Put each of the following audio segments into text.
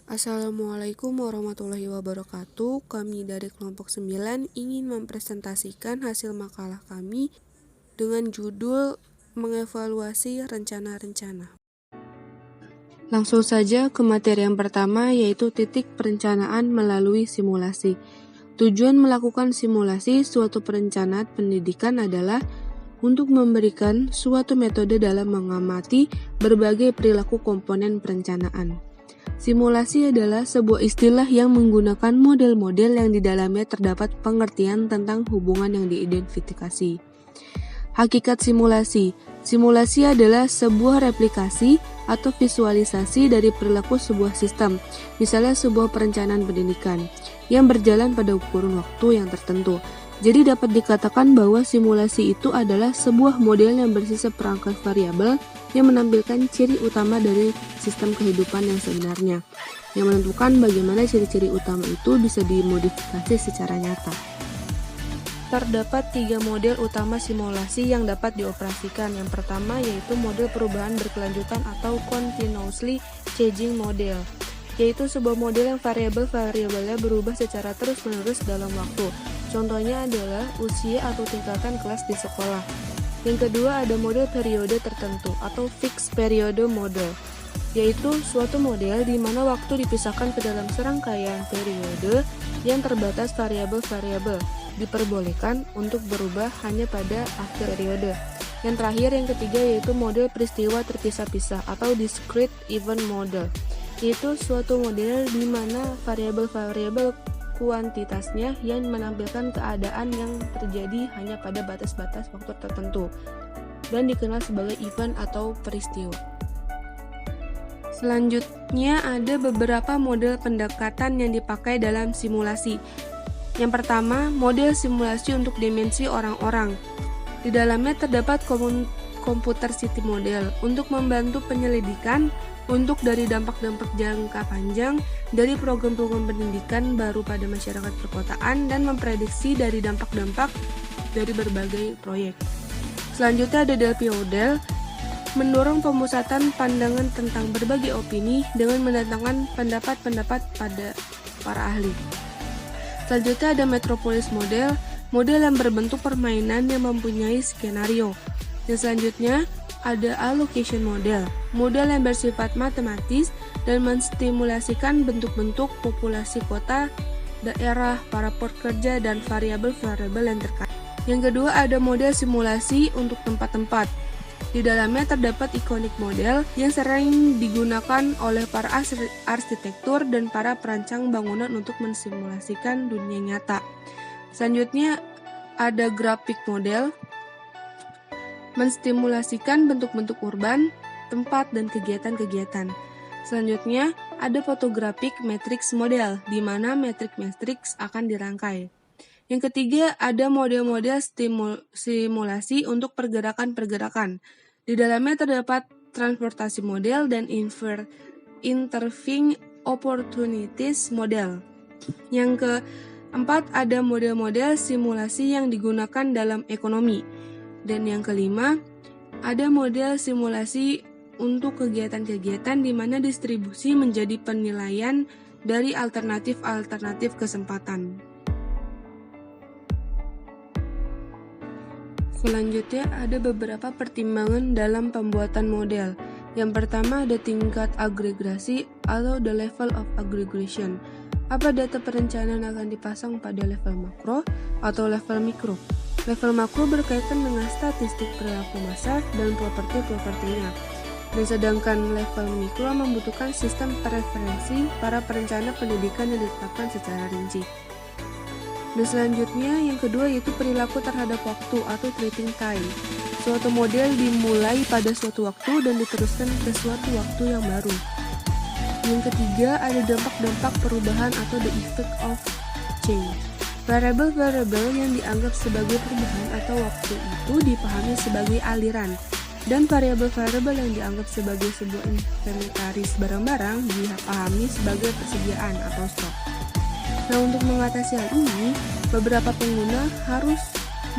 Assalamualaikum warahmatullahi wabarakatuh. Kami dari kelompok 9 ingin mempresentasikan hasil makalah kami dengan judul mengevaluasi rencana-rencana. Langsung saja ke materi yang pertama, yaitu titik perencanaan melalui simulasi. Tujuan melakukan simulasi suatu perencanaan pendidikan adalah untuk memberikan suatu metode dalam mengamati berbagai perilaku komponen perencanaan. Simulasi adalah sebuah istilah yang menggunakan model-model yang di dalamnya terdapat pengertian tentang hubungan yang diidentifikasi. Hakikat simulasi. Simulasi adalah sebuah replikasi atau visualisasi dari perilaku sebuah sistem, misalnya sebuah perencanaan pendidikan, yang berjalan pada kurun waktu yang tertentu. Jadi dapat dikatakan bahwa simulasi itu adalah sebuah model yang bersisa perangkat variabel yang menampilkan ciri utama dari sistem kehidupan yang sebenarnya, yang menentukan bagaimana ciri-ciri utama itu bisa dimodifikasi secara nyata. Terdapat 3 model utama simulasi yang dapat dioperasikan. Yang pertama yaitu model perubahan berkelanjutan atau continuously changing model, yaitu sebuah model yang variabel-variabelnya berubah secara terus-menerus dalam waktu. Contohnya adalah usia atau tingkatan kelas di sekolah. Yang kedua ada model periode tertentu atau fixed period model, yaitu suatu model di mana waktu dipisahkan ke dalam serangkaian periode yang terbatas variabel-variabel diperbolehkan untuk berubah hanya pada akhir periode. Yang terakhir yang ketiga yaitu model peristiwa terpisah-pisah atau discrete event model, yaitu suatu model di mana variabel-variabel kuantitasnya yang menampilkan keadaan yang terjadi hanya pada batas-batas waktu tertentu dan dikenal sebagai event atau peristiwa. Selanjutnya ada beberapa model pendekatan yang dipakai dalam simulasi. Yang pertama, model simulasi untuk dimensi orang-orang. Di dalamnya terdapat computer city model untuk membantu penyelidikan untuk dari dampak-dampak jangka panjang dari program-program pendidikan baru pada masyarakat perkotaan dan memprediksi dari dampak-dampak dari berbagai proyek. Selanjutnya ada Delphi model, mendorong pemusatan pandangan tentang berbagai opini dengan mendatangkan pendapat-pendapat pada para ahli. Selanjutnya ada Metropolis model, model yang berbentuk permainan yang mempunyai skenario. Dan selanjutnya ada allocation model, model yang bersifat matematis dan menstimulasikan bentuk-bentuk populasi kota, daerah, para pekerja, dan variabel-variabel yang terkait. Yang kedua ada model simulasi untuk tempat-tempat. Di dalamnya terdapat iconic model yang sering digunakan oleh para arsitektur dan para perancang bangunan untuk mensimulasikan dunia nyata. Selanjutnya ada graphic model, menstimulasikan bentuk-bentuk urban, tempat, dan kegiatan-kegiatan. Selanjutnya, ada photographic matrix model, di mana matrix akan dirangkai. Yang ketiga, ada model-model simulasi untuk pergerakan-pergerakan. Di dalamnya terdapat transportasi model dan intervening opportunities model. Yang keempat, ada model-model simulasi yang digunakan dalam ekonomi. Dan yang kelima, ada model simulasi untuk kegiatan-kegiatan di mana distribusi menjadi penilaian dari alternatif-alternatif kesempatan. Selanjutnya ada beberapa pertimbangan dalam pembuatan model. Yang pertama ada tingkat agregasi atau the level of aggregation. Apa data perencanaan akan dipasang pada level makro atau level mikro? Level makro berkaitan dengan statistik perilaku massa dan properti-propertinya. Dan sedangkan level mikro membutuhkan sistem preferensi para perencana pendidikan yang ditetapkan secara rinci. Dan selanjutnya yang kedua yaitu perilaku terhadap waktu atau treating time. Suatu model dimulai pada suatu waktu dan diteruskan ke suatu waktu yang baru. Yang ketiga ada dampak-dampak perubahan atau the effect of change. Variabel-variabel yang dianggap sebagai perubahan atau waktu itu dipahami sebagai aliran, dan variabel-variabel yang dianggap sebagai sebuah inventaris barang-barang dipahami sebagai persediaan atau stok. Nah, untuk mengatasi hal ini, beberapa pengguna harus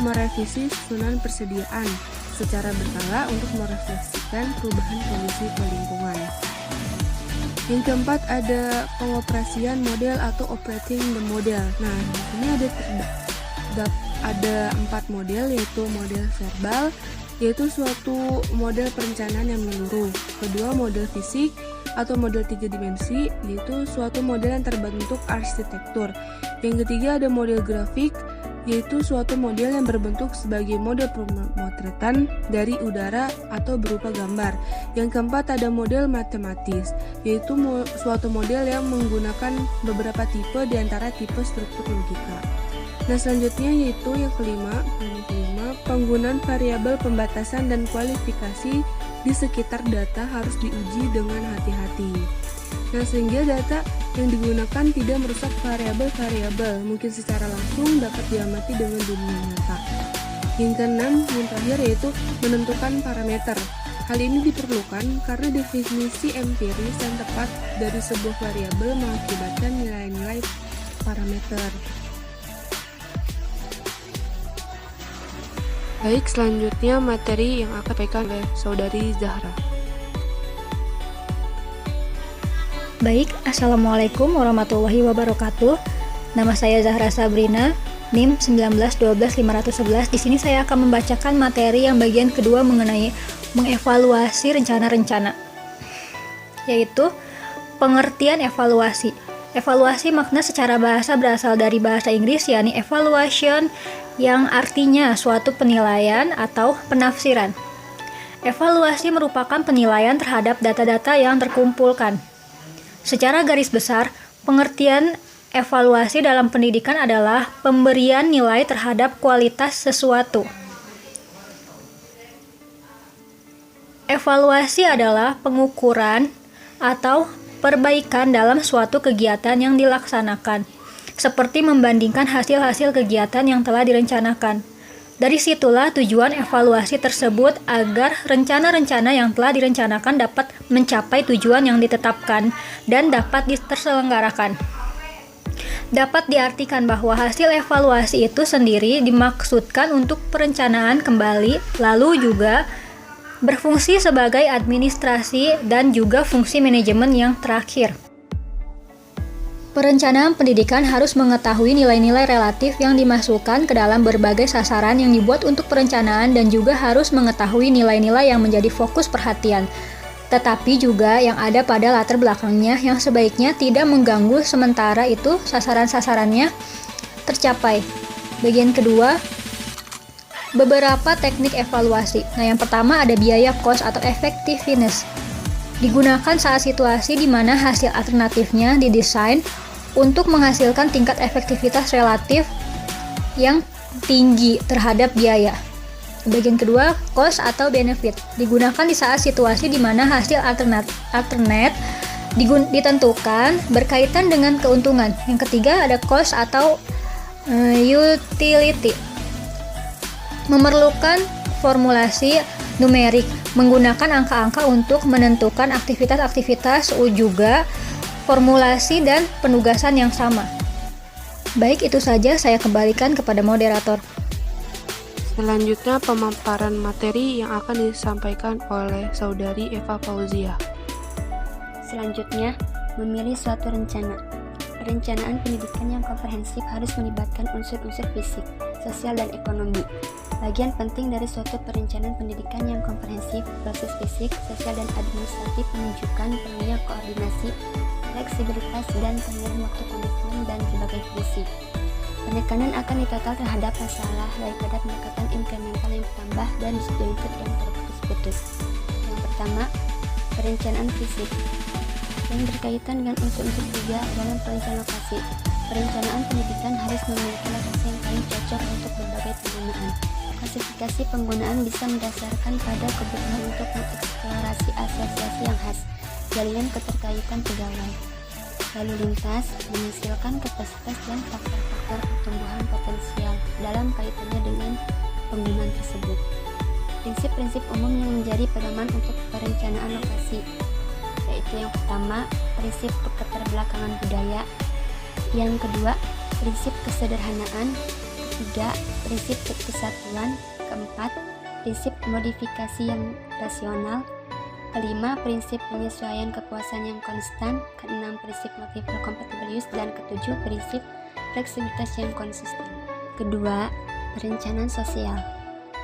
merevisi susunan persediaan secara berkala untuk merefleksikan perubahan kondisi lingkungan. Yang keempat ada pengoperasian model atau operating the model. Nah, di sini ada 4 model, yaitu model verbal, yaitu suatu model perencanaan yang menyeluruh. Kedua, model fisik atau model 3 dimensi, yaitu suatu model yang terbentuk arsitektur. Yang ketiga ada model grafik, yaitu suatu model yang berbentuk sebagai model pemotretan dari udara atau berupa gambar. Yang keempat ada model matematis, yaitu suatu model yang menggunakan beberapa tipe di antara tipe struktur logika. Nah, selanjutnya yaitu yang kelima, penggunaan variabel pembatasan dan kualifikasi di sekitar data harus diuji dengan hati-hati. Nah, sehingga data yang digunakan tidak merusak variabel-variabel, mungkin secara langsung dapat diamati dengan dunia nyata. Yang keenam, yang terakhir yaitu menentukan parameter. Hal ini diperlukan karena definisi empiris yang tepat dari sebuah variabel mengakibatkan nilai-nilai parameter. Baik, selanjutnya materi yang akan disampaikan oleh Saudari Zahra. Baik, Assalamualaikum warahmatullahi wabarakatuh. Nama saya Zahra Sabrina, NIM 1912511. Di sini saya akan membacakan materi yang bagian kedua mengenai mengevaluasi rencana-rencana, yaitu pengertian evaluasi. Evaluasi makna secara bahasa berasal dari bahasa Inggris, yakni evaluation, yang artinya suatu penilaian atau penafsiran. Evaluasi merupakan penilaian terhadap data-data yang terkumpulkan. Secara garis besar, pengertian evaluasi dalam pendidikan adalah pemberian nilai terhadap kualitas sesuatu. Evaluasi adalah pengukuran atau perbaikan dalam suatu kegiatan yang dilaksanakan, seperti membandingkan hasil-hasil kegiatan yang telah direncanakan. Dari situlah tujuan evaluasi tersebut agar rencana-rencana yang telah direncanakan dapat mencapai tujuan yang ditetapkan dan dapat terselenggarakan. Dapat diartikan bahwa hasil evaluasi itu sendiri dimaksudkan untuk perencanaan kembali, lalu juga berfungsi sebagai administrasi dan juga fungsi manajemen yang terakhir. Perencanaan pendidikan harus mengetahui nilai-nilai relatif yang dimasukkan ke dalam berbagai sasaran yang dibuat untuk perencanaan dan juga harus mengetahui nilai-nilai yang menjadi fokus perhatian, tetapi juga yang ada pada latar belakangnya yang sebaiknya tidak mengganggu sementara itu sasaran-sasarannya tercapai. Bagian kedua, beberapa teknik evaluasi. Nah, yang pertama ada biaya cost atau effectiveness. Digunakan saat situasi di mana hasil alternatifnya didesain untuk menghasilkan tingkat efektivitas relatif yang tinggi terhadap biaya. Bagian kedua, cost atau benefit. Digunakan di saat situasi di mana hasil alternate ditentukan berkaitan dengan keuntungan. Yang ketiga ada cost atau utility. Memerlukan formulasi numerik, menggunakan angka-angka untuk menentukan aktivitas-aktivitas, juga formulasi dan penugasan yang sama. Baik, itu saja, saya kembalikan kepada moderator. Selanjutnya pemaparan materi yang akan disampaikan oleh Saudari Eva Fauzia. Selanjutnya, memilih suatu rencana. Perencanaan pendidikan yang komprehensif harus melibatkan unsur-unsur fisik, sosial, dan ekonomi. Bagian penting dari suatu perencanaan pendidikan yang komprehensif, proses fisik, sosial, dan administratif menunjukkan perlunya koordinasi, fleksibilitas, dan pemilihan waktu komitmen dan berbagai fungsi. Penekanan akan ditotal terhadap masalah daripada pendekatan inkremental yang bertambah dan disjointed yang terputus-putus. Yang pertama, perencanaan fisik yang berkaitan dengan unsur-unsur 3 dalam perencanaan lokasi. Perencanaan pendidikan harus memiliki lokasi yang paling cocok untuk berbagai penggunaan. Klasifikasi penggunaan bisa mendasarkan pada kebutuhan untuk mengeksplorasi asosiasi yang khas, jalinan keterkaitan pegawai, lalu lintas, menghasilkan kapasitas dan faktor-faktor pertumbuhan potensial dalam kaitannya dengan penggunaan tersebut. Prinsip-prinsip umum yang menjadi pedoman untuk perencanaan lokasi, yaitu yang pertama, prinsip keterbelakangan budaya, yang kedua, prinsip kesederhanaan, ketiga, prinsip kesatuan, keempat, prinsip modifikasi yang rasional, Kelima, prinsip penyesuaian kekuasaan yang konstan. Keenam, prinsip multiple compatible use. Dan ketujuh, prinsip fleksibilitas yang konsisten. Kedua, perencanaan sosial.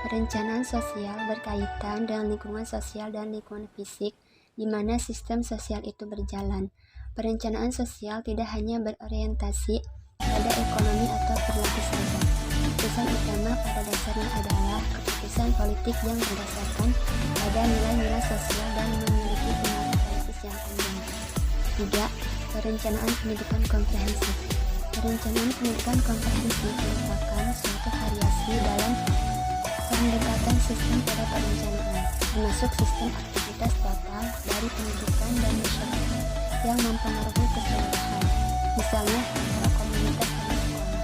Perencanaan sosial berkaitan dengan lingkungan sosial dan lingkungan fisik, di mana sistem sosial itu berjalan. Perencanaan sosial tidak hanya berorientasi pada ekonomi atau perilaku saja. Keputusan utama pada dasarnya adalah keputusan politik yang berdasarkan pada nilai-nilai sosial dan memiliki pengaruh politis yang panjang. Tiga, perencanaan pendidikan komprehensif. Perencanaan pendidikan komprehensif merupakan suatu variasi dalam pendekatan sistem pada perencanaan, termasuk sistem aktivitas total dari pendidikan dan masyarakat yang mempengaruhi keseluruhan, misalnya antara komunitas dan sekolah.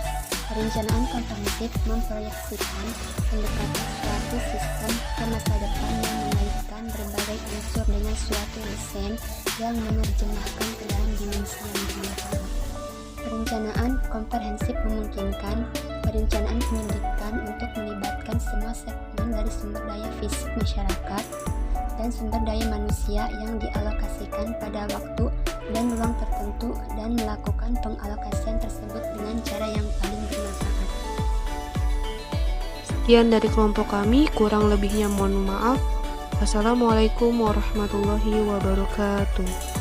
Perencanaan komprehensif memproyeksikan pendekatan suatu sistem ke masa depan yang mengaitkan berbagai unsur dengan suatu desain yang menerjemahkan ke dalam dimensi yang bermanfaat. Perencanaan komprehensif memungkinkan perencanaan pendidikan untuk melibatkan semua segmen dari sumber daya fisik masyarakat dan sumber daya manusia yang dialokasikan pada waktu dan ruang tertentu dan melakukan pengalokasian tersebut dengan cara yang paling bermanfaat. Sekian dari kelompok kami, kurang lebihnya mohon maaf. Wassalamualaikum warahmatullahi wabarakatuh.